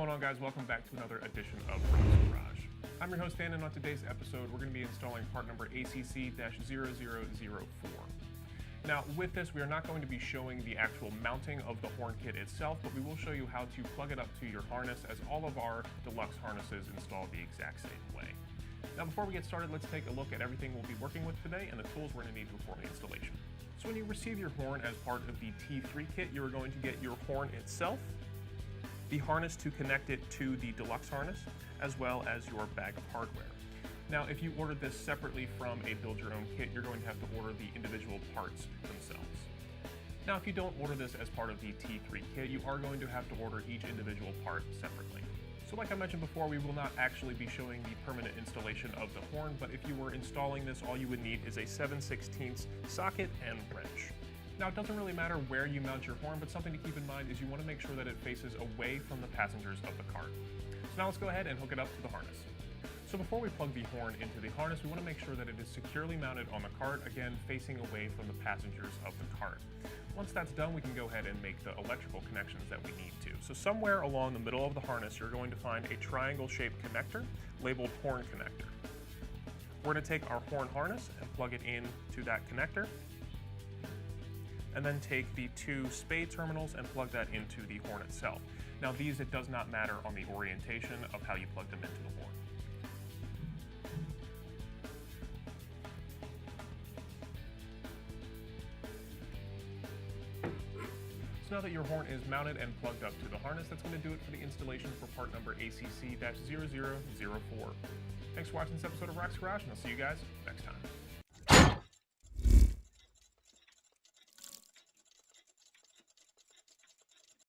going on, guys? Welcome back to another edition of RHOX Garage. I'm your host Dan, and on today's episode we're going to be installing part number ACC-0004. Now with this we are not going to be showing the actual mounting of the horn kit itself, but we will show you how to plug it up to your harness, as all of our deluxe harnesses install the exact same way. Now before we get started, let's take a look at everything we'll be working with today and the tools we're going to need before the installation. So when you receive your horn as part of the T3 kit, you're going to get your horn itself, the harness to connect it to the deluxe harness, as well as your bag of hardware. Now if you order this separately from a build your own kit, you're going to have to order the individual parts themselves. Now if you don't order this as part of the T3 kit, you are going to have to order each individual part separately. So like I mentioned before, we will not actually be showing the permanent installation of the horn, but if you were installing this, all you would need is a 7/16 socket and wrench. Now it doesn't really matter where you mount your horn, but something to keep in mind is you want to make sure that it faces away from the passengers of the cart. So now let's go ahead and hook it up to the harness. So before we plug the horn into the harness, we want to make sure that it is securely mounted on the cart, again facing away from the passengers of the cart. Once that's done, we can go ahead and make the electrical connections that we need to. So somewhere along the middle of the harness, you're going to find a triangle-shaped connector labeled horn connector. We're going to take our horn harness and plug it into that connector, and then take the two spade terminals and plug that into the horn itself. Now these, it does not matter on the orientation of how you plug them into the horn. So now that your horn is mounted and plugged up to the harness, that's going to do it for the installation for part number ACC-0004. Thanks for watching this episode of RHOX Garage, and I'll see you guys next time.